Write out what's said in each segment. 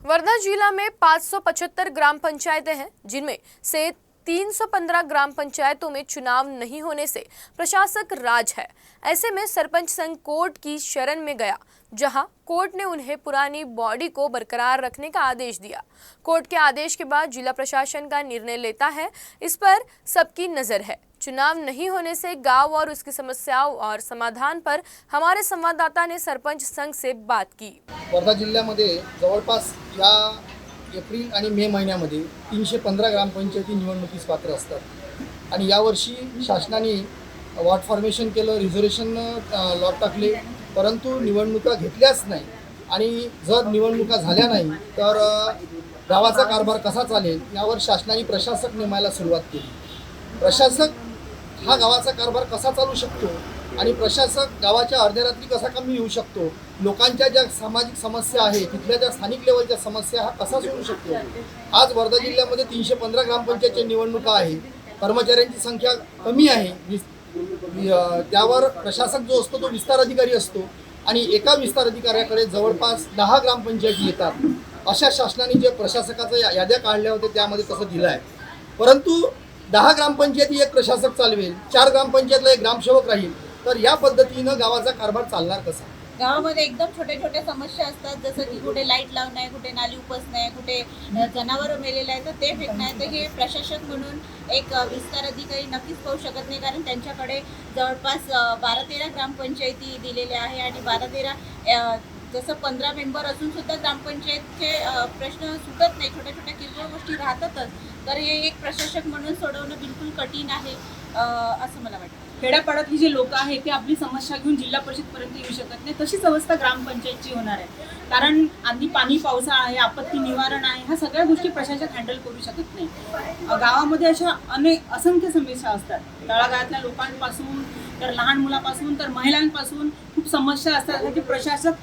वर्धा जिला में 575 ग्राम पंचायतें हैं, जिनमें से 315 ग्राम पंचायतों में चुनाव नहीं होने से प्रशासक राज है। ऐसे में सरपंच संघ कोर्ट की शरण में गया, जहां कोर्ट ने उन्हें पुरानी बॉडी को बरकरार रखने का आदेश दिया। कोर्ट के आदेश के बाद जिला प्रशासन का निर्णय लेता है, इस पर सबकी नजर है। चुनाव नहीं होने से गांव और उसकी समस्याओं और समाधान पर हमारे संवाददाता ने सरपंच संघ से बात की। वर्धा जिल्ह्यामध्ये जवळपास या एप्रिल आणि मे महिन्यामध्ये 315 ग्रामपंचायती निवडणुकीस पात्र असतात आणि यावर्षी शासनाने वॉर्ड फॉर्मेशन केलं, रिझर्वेशन लॉट टाकले, परंतु निवडणुका घेतल्याच नाही। आणि जर निवडणुका झाल्या नाही तर गावाचा कारभार कसा चालेल यावर शासनाने प्रशासक नेमायला सुरुवात केली। प्रशासक हा गावाचा कारभार कसा चालू शकतो आणि प्रशासक गावाच्या अर्ध्या रात्री कसा कमी येऊ शकतो, लोकांच्या ज्या सामाजिक समस्या आहे तिथल्या ज्या स्थानिक लेवलच्या समस्या हा कसा सोडू शकतो। आज वर्धा जिल्ह्यामध्ये 315 ग्रामपंचायतच्या निवडणुका आहे, कर्मचाऱ्यांची संख्या कमी आहे, त्यावर प्रशासक जो असतो तो विस्तार अधिकारी असतो आणि एका विस्तार अधिकाऱ्याकडे जवळपास 10 ग्रामपंचायती येतात। अशा शासनाने जे प्रशासकाच्या याद्या काढल्या होत्या त्यामध्ये तसं दिलं आहे, परंतु 10 ग्रामपंचायती एक प्रशासक चालवेल, 4 ग्रामपंचायतला एक ग्रामसेवक राहील, तर या पद्धतीनं गावाचा कारभार चालणार कसा। गावामध्ये एकदम छोटे छोटे समस्या असतात, जसं की कुठे लाईट लावणं आहे, कुठे नाली उपसणं आहे, कुठे जनावरं मेलेले आहेत तर ते फेकणं आहे। तर हे प्रशासक म्हणून एक विस्तार अधिकारी नक्कीच पाहू शकत नाही, कारण त्यांच्याकडे जवळपास 12-13 ग्रामपंचायती दिलेल्या आहे आणि 12-13 जसं 15 मेंबर असून सुद्धा ग्रामपंचायतचे प्रश्न सुटत नाही, छोट्या छोट्या किरकोळ गोष्टी राहतातच। तर हे एक प्रशासक म्हणून सोडवणं बिलकुल कठीण आहे असं मला वाटतं। खेड्यापाड्यातली जे लोक आहेत ते आपली समस्या घेऊन जिल्हा परिषदपर्यंत येऊ शकत नाही, तशीच अवस्था ग्रामपंचायतची होणार आहे। कारण आधी पाणी पावसाळा आहे, आपत्ती निवारण आहे, ह्या सगळ्या गोष्टी प्रशासक हँडल करू शकत नाही। गावामध्ये अशा असंख्य समस्या असतात, तळागाळातल्या लोकांपासून तर लहान मुलापासून तर महिलांपासून खूप समस्या असतात। की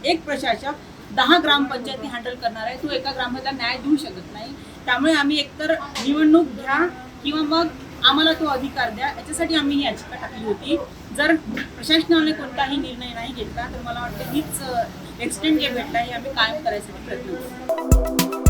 एक प्रशासक 10 ग्रामपंचायती हँडल करणार आहे, तो एका ग्रामाला न्याय देऊ शकत नाही। त्यामुळे आम्ही एकतर निवडणूक घ्या किंवा मग आम्हाला तो अधिकार द्या, याच्यासाठी आम्ही ही याचिका टाकली होती। जर प्रशासनाने कोणताही निर्णय नाही घेतला तर मला वाटतं हीच एक्सटेंड जे भेटला हे आम्ही कायम करायसाठी प्रयत्न करू।